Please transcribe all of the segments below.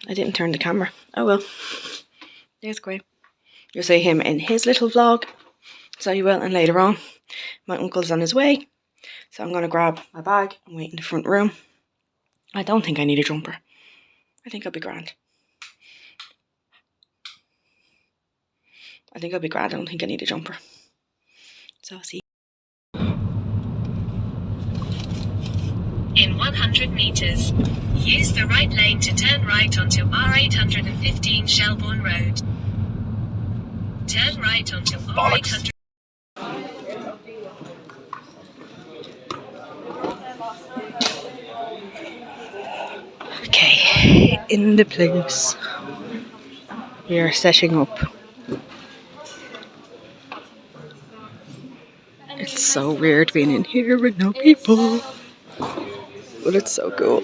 I didn't turn the camera. Oh well. There's Gray. You'll see him in his little vlog. So you will, and later on, my uncle's on his way. So I'm going to grab my bag and wait in the front room. I don't think I need a jumper. I think I'll be grand. I don't think I need a jumper. So I'll see. In 100 meters, use the right lane to turn right onto R815 Shelbourne Road. Turn right onto R800. Okay, in the place. We are setting up. It's so weird being in here with no people. But it's so cool.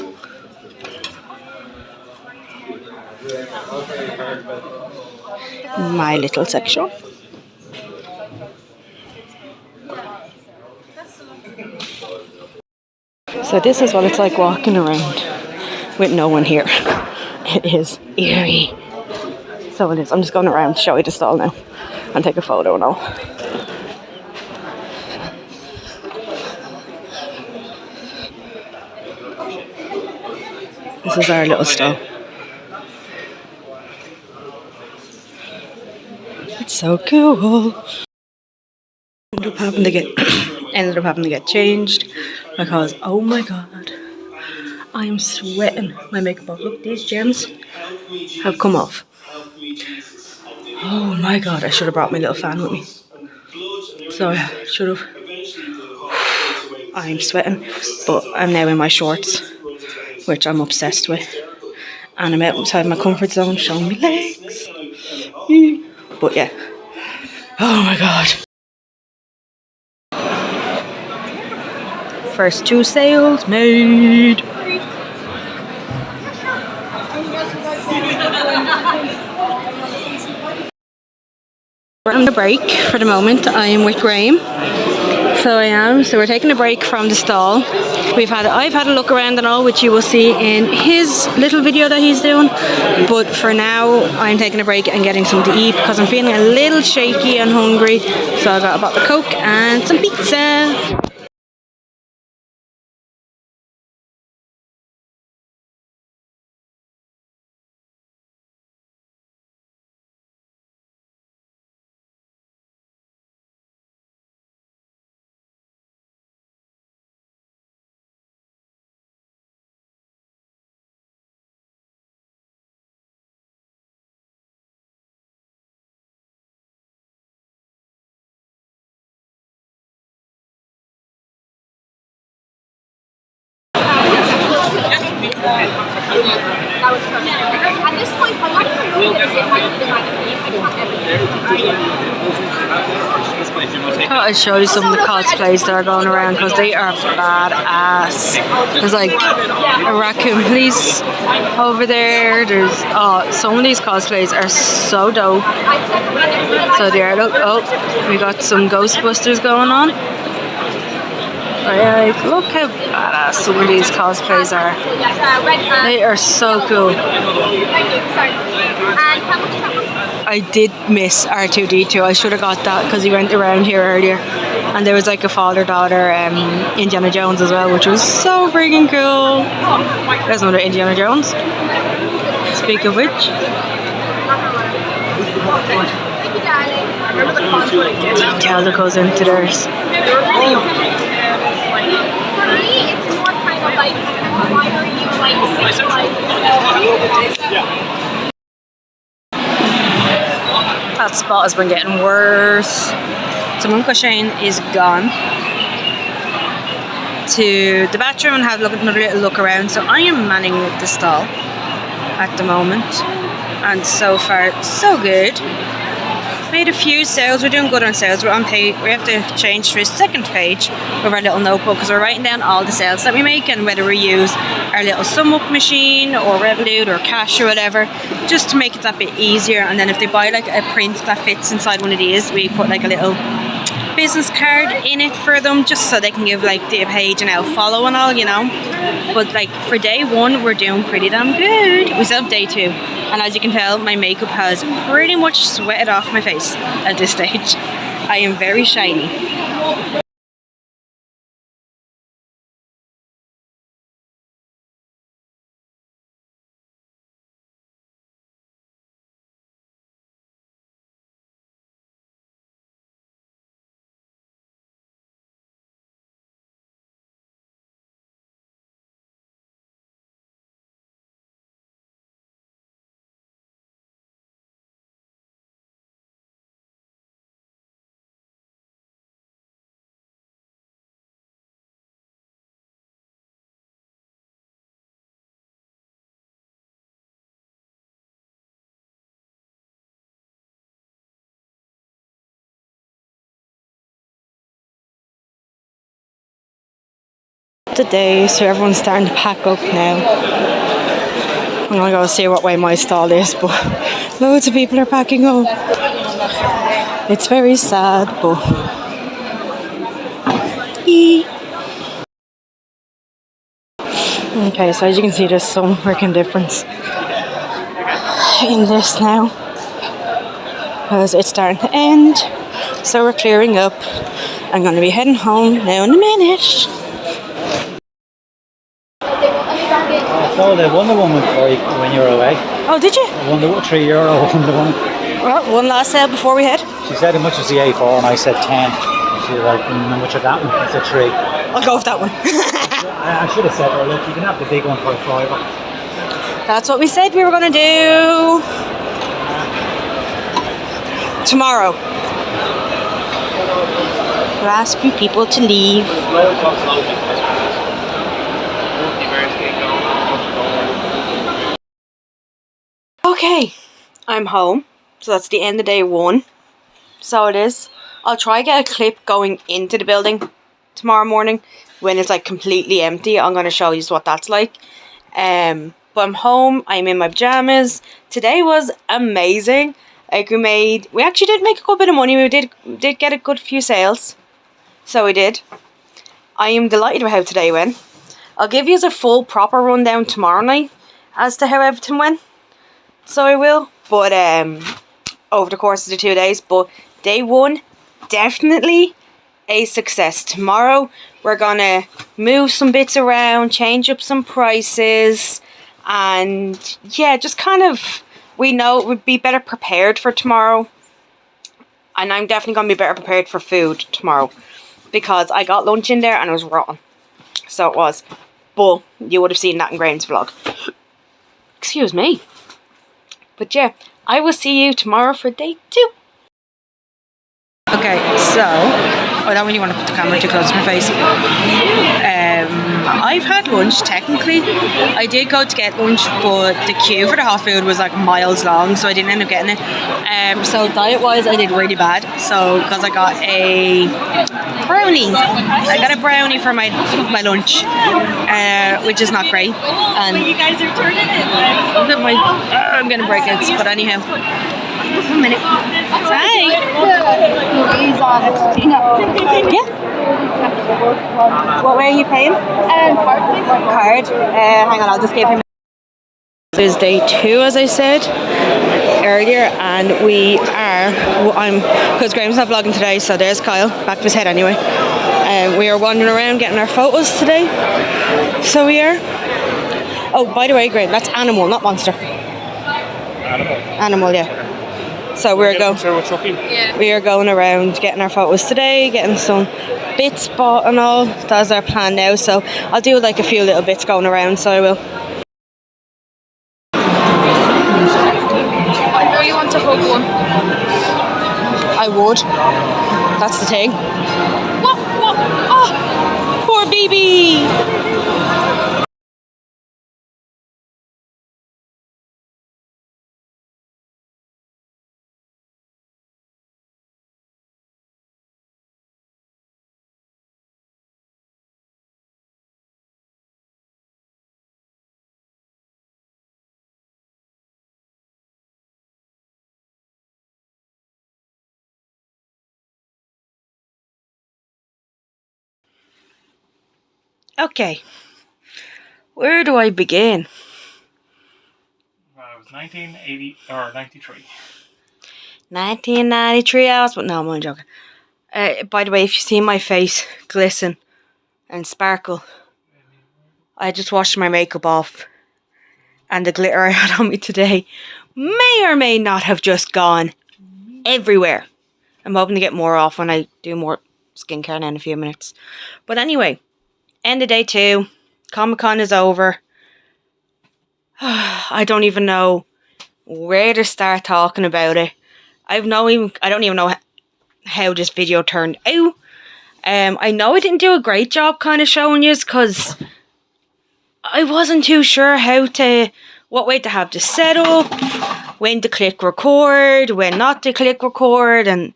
My little section. So this is what it's like walking around with no one here. It is eerie. So it is. I'm just going around to show you the stall now and take a photo and all. This is our little stall. It's so cool. Ended up having to get changed because oh my god, I am sweating my makeup off. Look, these gems have come off. Oh my god, I should have brought my little fan with me. So I should have. I'm sweating, but I'm now in my shorts, which I'm obsessed with. And I'm outside my comfort zone, showing me legs. But yeah. Oh my god. First 2 sales made. We're on a break for the moment. I am with Graham. So I am. So we're taking a break from the stall. I've had a look around and all, which you will see in his little video that he's doing. But for now, I'm taking a break and getting something to eat because I'm feeling a little shaky and hungry. So I got a bottle of Coke and some pizza. At this point, I'm not thought I'd show you some of the cosplays that are going around because they are badass. There's like a raccoon police over there. There's some of these cosplays are so dope. So there, look, we got some Ghostbusters going on. Like, look how badass some of these cosplays are. They are so cool. I did miss R2-D2. I should have got that because he went around here earlier. And there was like a father-daughter Indiana Jones as well, which was so freaking cool. There's another Indiana Jones. Speak of which. Detail that goes into theirs. For me, it's more kind of like, why are you That spot has been getting worse. So Uncle Shane is gone to the bathroom and have another little look around. So I am manning the stall at the moment. And so far, so good. Made a few sales. We're doing good on sales. We're on page. We have to change to a second page of our little notebook because we're writing down all the sales that we make and whether we use our little sum up machine or Revolut or cash or whatever, just to make it that bit easier. And then if they buy like a print that fits inside one of these, we put like a little business card in it for them, just so they can give like the page and I'll follow and all, you know. But like for day one, we're doing pretty damn good. We still have day two, and as you can tell, my makeup has pretty much sweated off my face at this stage. I am very shiny. Today, so everyone's starting to pack up now. I'm gonna go see what way my stall is, but loads of people are packing up. It's very sad, but okay, so as you can see, there's some freaking difference in this now, because it's starting to end. So we're clearing up. I'm gonna be heading home now in a minute. I sold a Wonder Woman for you when you were away. Oh, did you? A €3 Wonder Woman. Well, one last sale before we head. She said how much was the A4 and I said 10. She was like, how much of that one? I said 3. I'll go with that one. I should have said, well, look, you can have the big one for a £5. That's what we said we were gonna do tomorrow. Last few people to leave. Okay, I'm home. So that's the end of day one. So it is. I'll try to get a clip going into the building tomorrow morning when it's like completely empty. I'm going to show you what that's like. But I'm home. I'm in my pajamas. Today was amazing. Like we actually did make a good bit of money. We did get a good few sales. So we did. I am delighted with how today went. I'll give you a full proper rundown tomorrow night as to how everything went. So I will. But over the course of the 2 days. But day one, definitely a success. Tomorrow we're gonna move some bits around, change up some prices, and yeah, just kind of, we know we'd be better prepared for tomorrow. And I'm definitely gonna be better prepared for food tomorrow, because I got lunch in there and it was rotten. So it was. But you would have seen that in Graham's vlog. Excuse me. But yeah, I will see you tomorrow for day 2. Okay, so I don't really want to put the camera too close to my face. I've had lunch, technically. I did go to get lunch, but the queue for the hot food was like miles long, so I didn't end up getting it. So diet-wise, I did really bad. So, because I got a brownie. I got a brownie for my lunch, which is not great. And you guys are turning it. Look at my... I'm going to break it, but anyhow. 1 minute. Hi. Yeah. What way are you paying? Card. Hang on, I'll just give him. This is day 2, as I said earlier, and we are. Because Graham's not vlogging today, so there's Kyle, back to his head anyway. We are wandering around getting our photos today. So we are. Oh, by the way, Graham, that's animal, not monster. Animal, yeah. So we are going around getting our photos today, getting some bits bought and all. That's our plan now. So I'll do like a few little bits going around. So I will. I know you want to hug one. I would. That's the thing. What? Oh, poor baby. Okay. Where do I begin? Well, it was 1980 or 93. 1993 hours, but no, I'm only joking. By the way, if you see my face glisten and sparkle, I just washed my makeup off, and the glitter I had on me today may or may not have just gone everywhere. I'm hoping to get more off when I do more skincare now in a few minutes. But anyway, end of day 2. Comic-Con is over. I don't even know where to start talking about it. I don't even know how this video turned out. I know I didn't do a great job kind of showing you because I wasn't too sure what way to have this set up, when to click record, when not to click record, and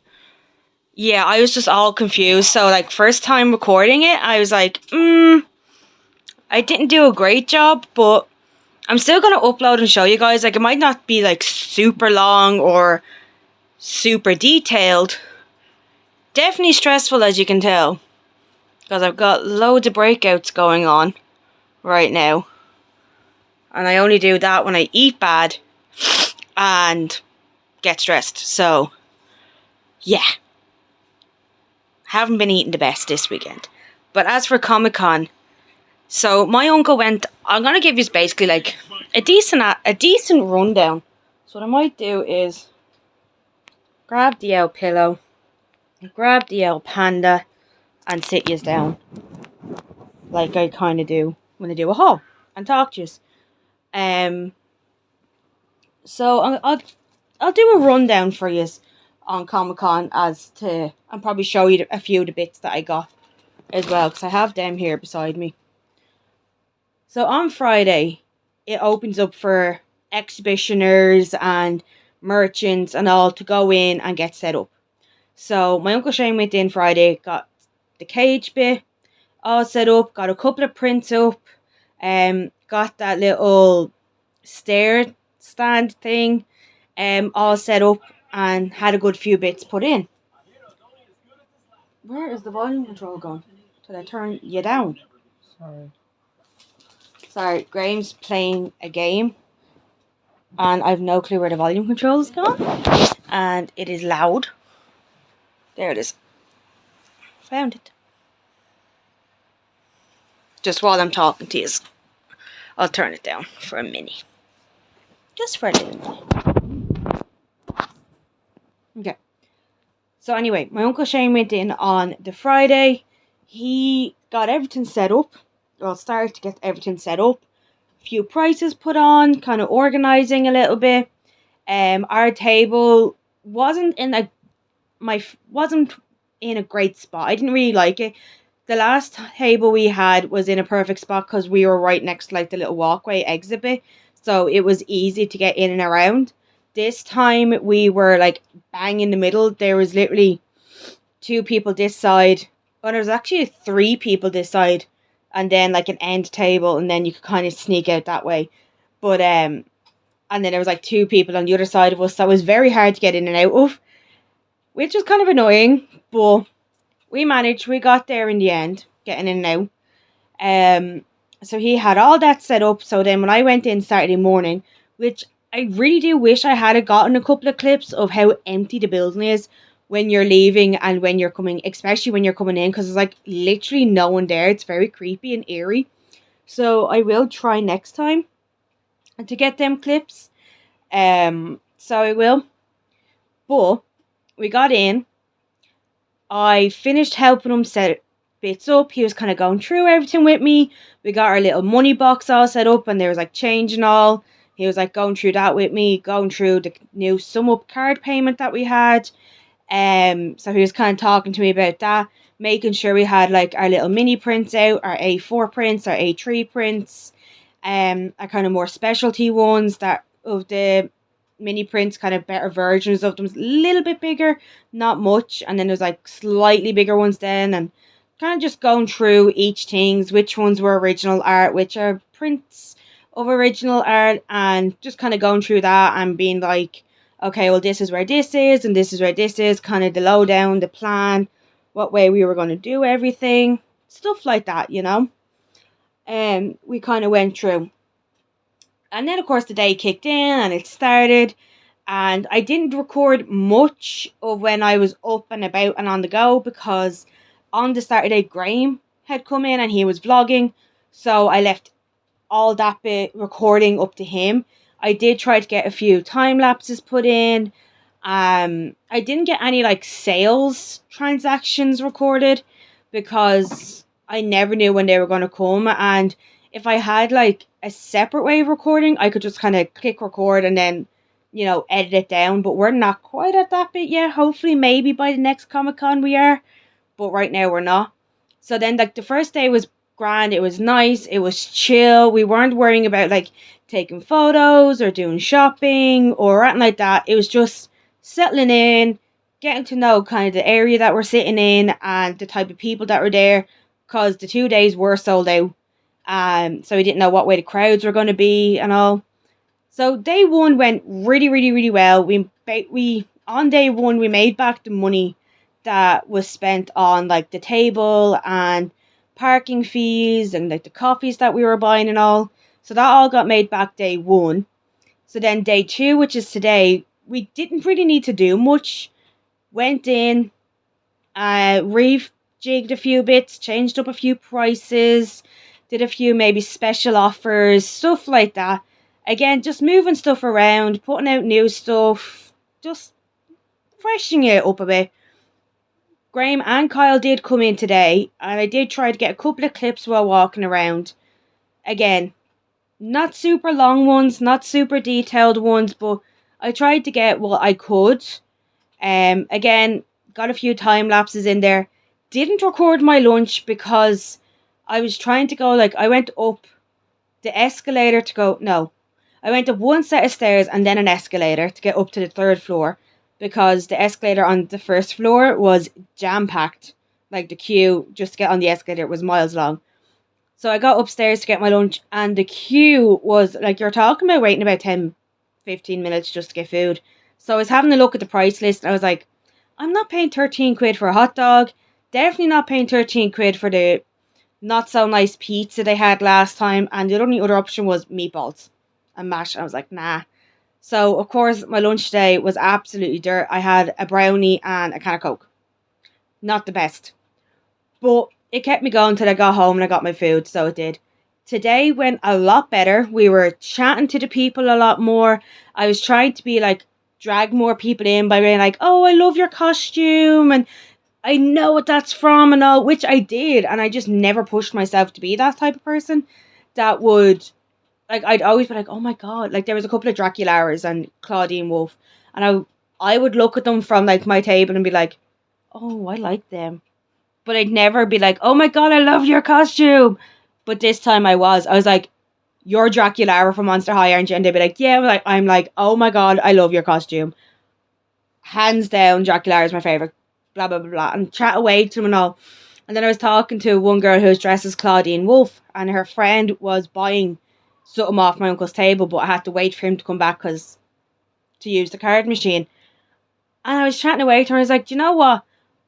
yeah, I was just all confused. So like first time recording it, I was like, I didn't do a great job, but I'm still going to upload and show you guys. Like it might not be like super long or super detailed. Definitely stressful, as you can tell, because I've got loads of breakouts going on right now. And I only do that when I eat bad and get stressed. So, yeah. Haven't been eating the best this weekend. But as for Comic-Con, so my uncle went, I'm going to give you basically like a decent rundown. So what I might do is grab the old pillow, grab the old panda, and sit yous down. Like I kind of do when I do a haul and talk to yous. So I'll do a rundown for you on Comic-Con and probably show you a few of the bits that I got as well, because I have them here beside me. So on Friday, it opens up for exhibitioners and merchants and all to go in and get set up. So my Uncle Shane went in Friday, got the cage bit all set up, got a couple of prints up, got that little stair stand thing all set up, and had a good few bits put in. Where is the volume control gone? Did I turn you down? Sorry, Graham's playing a game and I've no clue where the volume control is gone, and it is loud. There it is. Found it. Just while I'm talking to you, I'll turn it down for a minute. Just for a little minute. Okay. So anyway, my Uncle Shane went in on the Friday. He got everything set up. Well, started to get everything set up. A few prices put on, kind of organising a little bit. Our table wasn't in a great spot. I didn't really like it. The last table we had was in a perfect spot because we were right next to like the little walkway exhibit, so it was easy to get in and around. This time we were like bang in the middle. There was literally 2 people this side. Well, there was actually 3 people this side, and then like an end table, and then you could kind of sneak out that way. But and then there was like 2 people on the other side of us, so it was very hard to get in and out of, which was kind of annoying, but we managed. We got there in the end, getting in and out. So he had all that set up. So then when I went in Saturday morning, which I really do wish I had gotten a couple of clips of how empty the building is when you're leaving and when you're coming, especially when you're coming in, because there's like literally no one there. It's very creepy and eerie. So I will try next time to get them clips. So I will. But we got in. I finished helping him set bits up. He was kind of going through everything with me. We got our little money box all set up, and there was like change and all. He was like going through that with me, going through the new sum up card payment that we had. So he was kind of talking to me about that, making sure we had like our little mini prints out, our A4 prints, our A3 prints, our kind of more specialty ones that of the mini prints, kind of better versions of them, a little bit bigger, not much, and then there's like slightly bigger ones then, and kind of just going through each things, which ones were original art, which are prints of original art, and just kind of going through that and being like, okay, well this is where this is and this is where this is, kind of the lowdown, the plan, what way we were going to do everything, stuff like that, you know. we kind of went through. And then, of course, the day kicked in and it started. And I didn't record much of when I was up and about and on the go because on the Saturday, Graham had come in and he was vlogging. So I left all that bit recording up to him. I did try to get a few time lapses put in. I didn't get any like sales transactions recorded because I never knew when they were going to come. And if I had like a separate way of recording, I could just kind of click record and then, edit it down. But we're not quite at that bit yet. Hopefully, maybe by the next Comic Con we are. But right now we're not. So then, like, the first day was grand. It was nice. It was chill. We weren't worrying about like taking photos or doing shopping or anything like that. It was just settling in, getting to know kind of the area that we're sitting in and the type of people that were there, because the 2 days were sold out. So we didn't know what way the crowds were going to be and all. So day one went really, really, really well. We on day one we made back the money that was spent on like the table and parking fees and like the coffees that we were buying and all. So that all got made back day one. So then day two, which is today, we didn't really need to do much. Went in, rejigged a few bits, changed up a few prices, did a few maybe special offers, stuff like that. Again, just moving stuff around, putting out new stuff, just freshening it up a bit. Graham and Kyle did come in today, and I did try to get a couple of clips while walking around. Again, not super long ones, not super detailed ones, but I tried to get what I could. Again, got a few time lapses in there. Didn't record my lunch because I was trying to go, like, I went up the escalator to go, no. I went up one set of stairs and then an escalator to get up to the third floor because the escalator on the first floor was jam-packed. Like, the queue just to get on the escalator was miles long. So I got upstairs to get my lunch and the queue was, like, you're talking about waiting about 10, 15 minutes just to get food. So I was having a look at the price list and I was like, I'm not paying 13 quid for a hot dog. Definitely not paying 13 quid for the not so nice pizza they had last time. And the only other option was meatballs and mash. I was like, nah. So, of course, my lunch today was absolutely dirt. I had a brownie and a can of Coke. Not the best. But it kept me going till I got home and I got my food, so it did. Today went a lot better. We were chatting to the people a lot more. I was trying to be like, drag more people in by being like, oh, I love your costume and I know what that's from and all, which I did. And I just never pushed myself to be that type of person that would, like, I'd always be like, oh my God. Like, there was a couple of Dracularas and Claudine Wolf. And I would look at them from, like, my table and be like, oh, I like them. But I'd never be like, oh my God, I love your costume. But this time I was like, you're Dracula from Monster High, aren't you? And they'd be like, yeah. I'm like, oh my God, I love your costume. Hands down, Dracula is my favourite. Blah, blah, blah, blah. And chat away to them and all. And then I was talking to one girl who was dressed as Claudine Wolf. And her friend was buying something off my uncle's table. But I had to wait for him to come back to use the card machine. And I was chatting away to her. I was like, do you know what?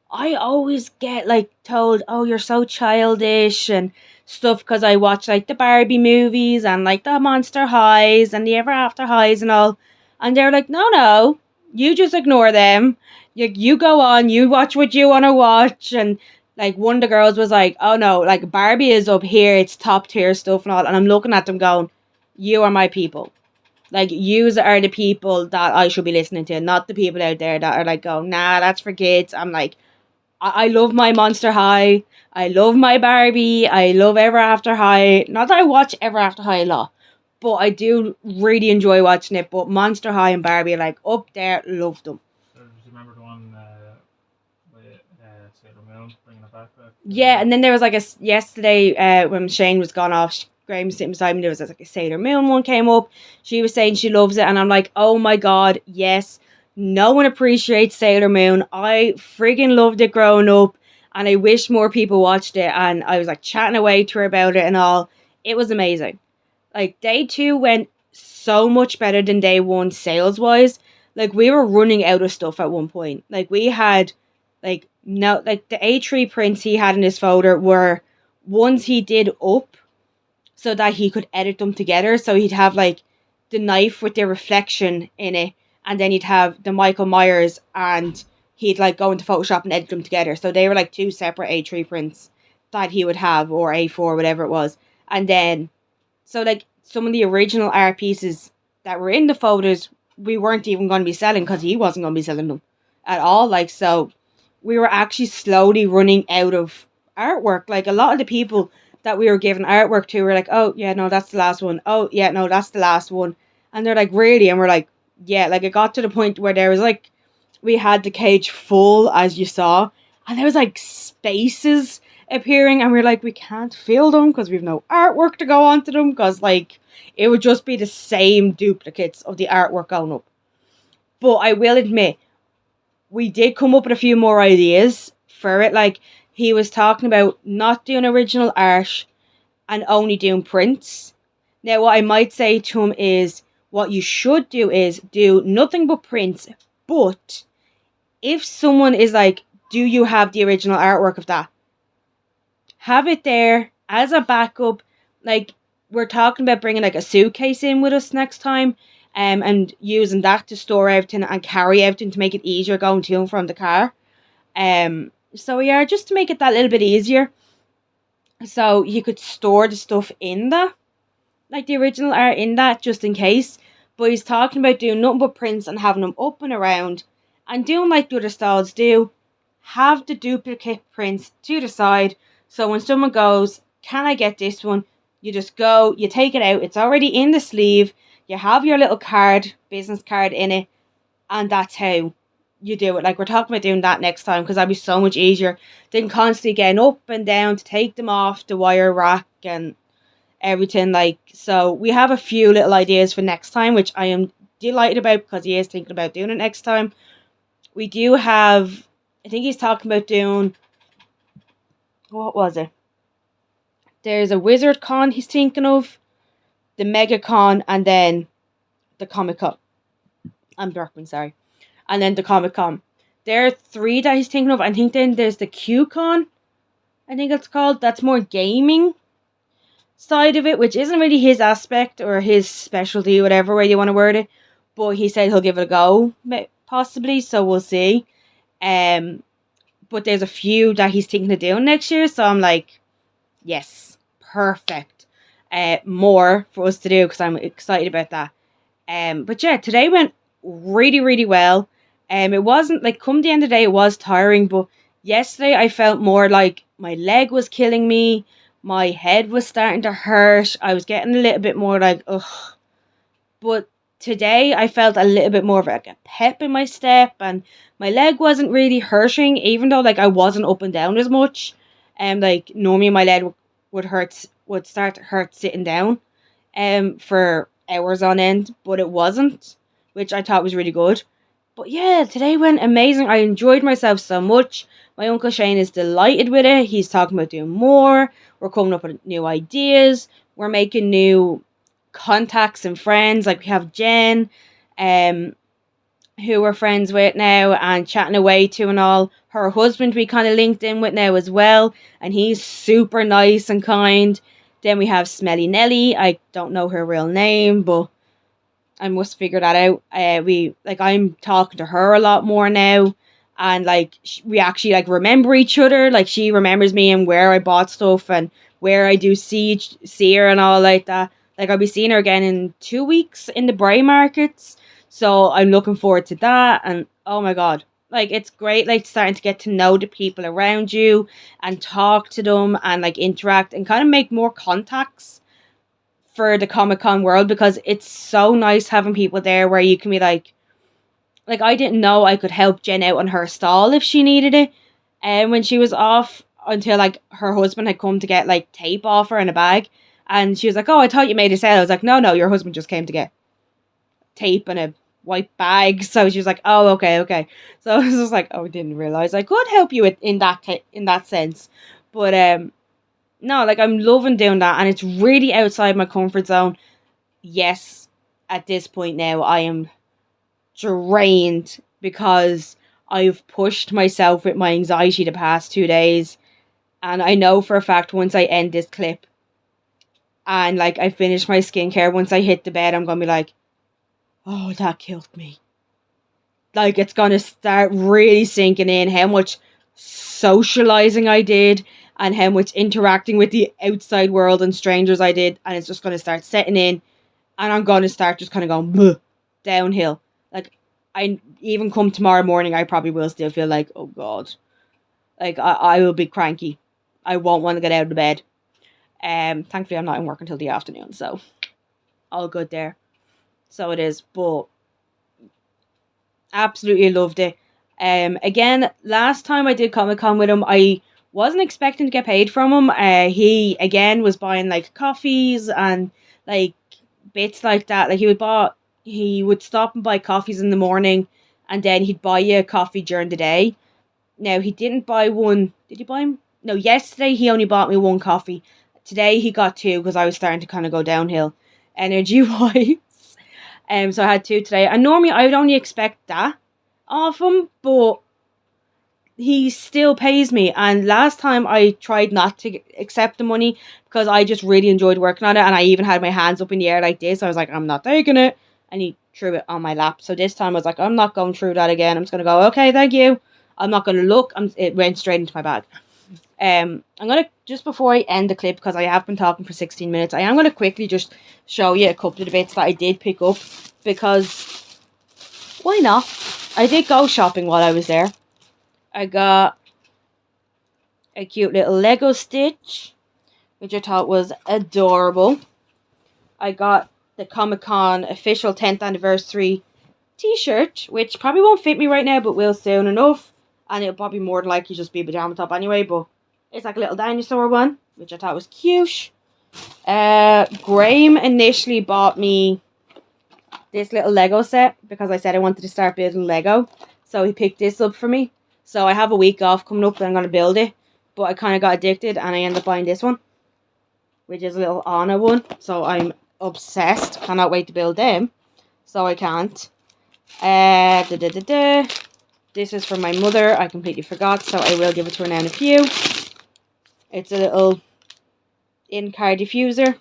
I always get like told, oh, you're so childish and stuff because I watch like the Barbie movies and like the Monster Highs and the Ever After Highs and all. And they're like, no, you just ignore them. You go on, you watch what you want to watch. And like one of the girls was like, oh no, like Barbie is up here, it's top tier stuff and all. And I'm looking at them going, you are my people. Like, yous are the people that I should be listening to, not the people out there that are like, going, nah, that's for kids. I'm like, I love my Monster High. I love my Barbie. I love Ever After High. Not that I watch Ever After High a lot, but I do really enjoy watching it. But Monster High and Barbie are like up there. Love them. So, do you remember the one with Sailor Moon bringing it back? Yeah, and then there was like yesterday when Shane was gone off, Graham was sitting beside me, there was like a Sailor Moon one came up. She was saying she loves it, and I'm like, oh my God, yes. No one appreciates Sailor Moon. I friggin' loved it growing up and I wish more people watched it, and I was like chatting away to her about it and all. It was amazing. Like, day two went so much better than day one sales wise. Like, we were running out of stuff at one point. Like, we had the A3 prints he had in his folder were ones he did up so that he could edit them together. So he'd have like the knife with the reflection in it, and then he'd have the Michael Myers, and he'd like go into Photoshop and edit them together. So they were like two separate A3 prints that he would have, or A4, whatever it was. And then, so like some of the original art pieces that were in the photos, we weren't even going to be selling because he wasn't going to be selling them at all. Like, so we were actually slowly running out of artwork. Like, a lot of the people that we were giving artwork to were like, oh, yeah, no, that's the last one. Oh, yeah, no, that's the last one. And they're like, really? And we're like, yeah. Like, it got to the point where there was like, we had the cage full, as you saw, and there was like spaces appearing, and we are like, we can't fill them because we've no artwork to go onto them, because like it would just be the same duplicates of the artwork going up. But I will admit, we did come up with a few more ideas for it. Like, he was talking about not doing original art and only doing prints. Now, what I might say to him is, what you should do is do nothing but prints, but if someone is like, do you have the original artwork of that? Have it there as a backup. Like, we're talking about bringing like a suitcase in with us next time, and using that to store everything and carry everything to make it easier going to and from the car. So yeah, just to make it that little bit easier. So you could store the stuff in that, like the original art in that, just in case. But he's talking about doing nothing but prints and having them up and around, and doing like the other stalls do, have the duplicate prints to the side, so when someone goes, can I get this one, you just go, you take it out, it's already in the sleeve, you have your little card, business card in it, and that's how you do it. Like, we're talking about doing that next time, because that'd be so much easier than constantly getting up and down to take them off the wire rack and everything. Like, so we have a few little ideas for next time, which I am delighted about, because he is thinking about doing it next time. We do have, I think he's talking about doing, what was it? There's a Wizard Con he's thinking of, the Mega Con, and then the Comic Con. I'm burping, sorry. And then the Comic Con. There are three that he's thinking of. I think then there's the Q Con, I think it's called. That's more gaming side of it, which isn't really his aspect or his specialty, whatever way you want to word it. But he said he'll give it a go, possibly, so we'll see. But there's a few that he's thinking of doing next year, so I'm like, yes, perfect. More for us to do, because I'm excited about that. But yeah, today went really, really well. It wasn't like, come the end of the day, it was tiring, but yesterday I felt more like my leg was killing me, my head was starting to hurt, I was getting a little bit more like, ugh. But today I felt a little bit more of like a pep in my step, and my leg wasn't really hurting, even though like I wasn't up and down as much. Like, normally my leg would start to hurt sitting down for hours on end, but it wasn't, which I thought was really good. But yeah, today went amazing. I enjoyed myself so much. My Uncle Shane is delighted with it. He's talking about doing more. We're coming up with new ideas. We're making new contacts and friends. Like, we have Jen, who we're friends with now and chatting away to and all. Her husband we kind of linked in with now as well, and he's super nice and kind. Then we have Smelly Nelly. I don't know her real name, but I must figure that out. I'm talking to her a lot more now, and like we actually like remember each other. Like, she remembers me and where I bought stuff and where I do see her and all like that. Like, I'll be seeing her again in 2 weeks in the Bray markets, so I'm looking forward to that. And oh my god, like, it's great, like, starting to get to know the people around you and talk to them and like interact and kind of make more contacts for the Comic-Con world, because it's so nice having people there where you can be like I didn't know I could help Jen out on her stall if she needed it, and when she was off, until like her husband had come to get like tape off her in a bag, and she was like, oh, I thought you made a sale. I was like, no, your husband just came to get tape and a white bag. So she was like, oh, okay. So I was just like, oh, I didn't realize I could help you in that sense. But no, like, I'm loving doing that, and it's really outside my comfort zone. Yes, at this point now, I am drained because I've pushed myself with my anxiety the past 2 days, and I know for a fact once I end this clip, and like I finish my skincare, once I hit the bed, I'm gonna be like, oh, that killed me. Like, it's gonna start really sinking in how much socializing I did and how much interacting with the outside world and strangers I did, and it's just gonna start setting in, and I'm gonna start just kind of going bleh, downhill. Like, I even come tomorrow morning, I probably will still feel like, oh god, like I will be cranky. I won't want to get out of the bed. Thankfully I'm not in work until the afternoon, so all good there. So it is, but absolutely loved it. Again, last time I did Comic Con with him, I wasn't expecting to get paid from him. He again was buying like coffees and like bits like that. Like he would stop and buy coffees in the morning, and then he'd buy you a coffee during the day. Now he didn't buy one. Did he buy him? No, yesterday he only bought me one coffee. Today he got two because I was starting to kind of go downhill energy wise. So I had two today. And normally I would only expect that of him, but he still pays me. And last time I tried not to accept the money because I just really enjoyed working on it, and I even had my hands up in the air like this. I was like, I'm not taking it. And he threw it on my lap. So this time I was like, I'm not going through that again. I'm just going to go, okay, thank you. I'm not going to look. It went straight into my bag. I'm going to, just before I end the clip, because I have been talking for 16 minutes, I am going to quickly just show you a couple of the bits that I did pick up, because why not? I did go shopping while I was there. I got a cute little Lego Stitch, which I thought was adorable. I got the Comic-Con official 10th anniversary t-shirt, which probably won't fit me right now, but will soon enough. And it'll probably more than likely just be a pajama top anyway, but it's like a little dinosaur one, which I thought was cute. Graham initially bought me this little Lego set because I said I wanted to start building Lego. So he picked this up for me. So I have a week off coming up that I'm going to build it. But I kind of got addicted and I ended up buying this one, which is a little Anna one. So I'm obsessed. Cannot wait to build them. So I can't. This is from my mother. I completely forgot, so I will give it to her now in a few. It's a little in-car diffuser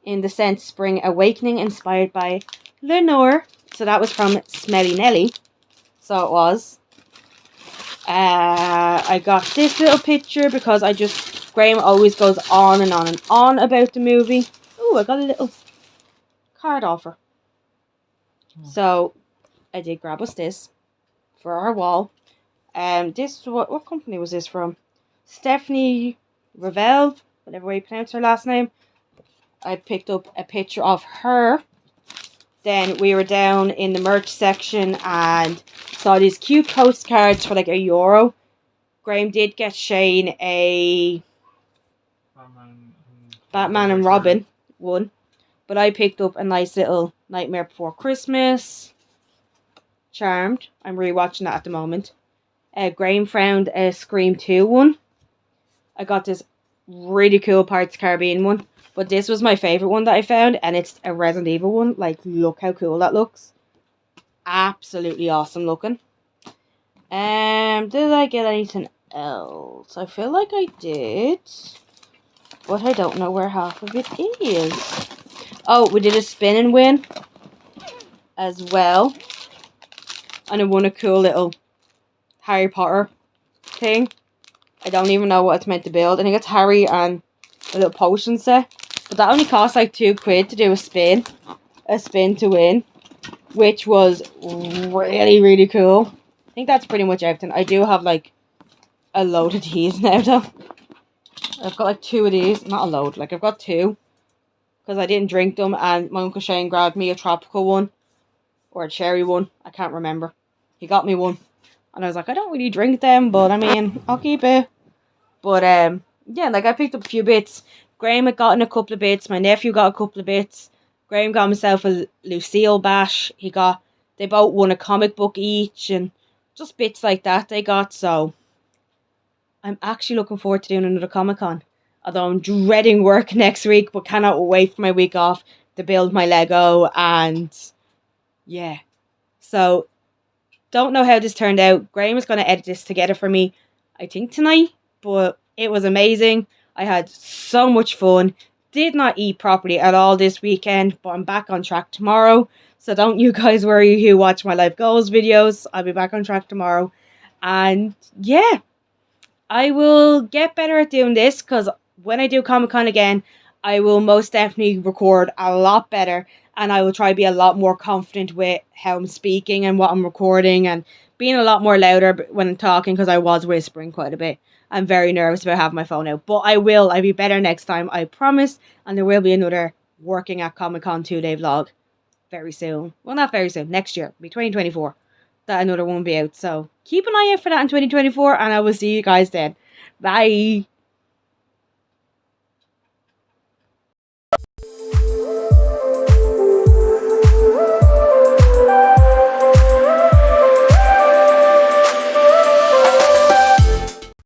in the scent Spring Awakening, inspired by Lenore. So that was from Smelly Nelly. So it was. I got this little picture because Graham always goes on and on and on about the movie. Oh, I got a little card offer. So I did grab us this for our wall. This, what company was this from? Stephanie Ravel, whatever way you pronounce her last name. I picked up a picture of her. Then we were down in the merch section and saw these cute postcards for like €1. Graham did get Shane a Batman and Robin one. But I picked up a nice little Nightmare Before Christmas. Charmed. I'm rewatching that at the moment. Graham found a Scream 2 one. I got this really cool Pirates of the Caribbean one. But this was my favourite one that I found. And it's a Resident Evil one. Like, look how cool that looks. Absolutely awesome looking. Did I get anything else? I feel like I did. But I don't know where half of it is. Oh, we did a spin and win as well. And I won a cool little Harry Potter thing. I don't even know what it's meant to build. I think it's Harry and a little potion set. But that only cost like £2 to do a spin. A spin to win. Which was really, really cool. I think that's pretty much everything. I do have like a load of these now though. I've got like 2 of these. Not a load. Like I've got 2. Because I didn't drink them. And my Uncle Shane grabbed me a tropical one. Or a cherry one. I can't remember. He got me one. And I was like, I don't really drink them. But I mean, I'll keep it. But yeah, like I picked up a few bits. Graham had gotten a couple of bits. My nephew got a couple of bits. Graham got himself a Lucille bash. They both won a comic book each. And just bits like that they got. So I'm actually looking forward to doing another Comic-Con. Although I'm dreading work next week. But cannot wait for my week off to build my Lego. And yeah. So don't know how this turned out. Graham is going to edit this together for me, I think tonight. But it was amazing. I had so much fun. did not eat properly at all this weekend, but I'm back on track tomorrow. So don't you guys worry who watch my life goals videos. I'll be back on track tomorrow. And yeah, I will get better at doing this, because when I do Comic Con again, I will most definitely record a lot better, and I will try to be a lot more confident with how I'm speaking and what I'm recording, and being a lot more louder when I'm talking, because I was whispering quite a bit. I'm very nervous about having my phone out, but I'll be better next time, I promise, and there will be another working at Comic Con 2-day vlog very soon. Well, not very soon, next year, it'll be 2024. That another one will be out. So keep an eye out for that in 2024, and I will see you guys then. Bye.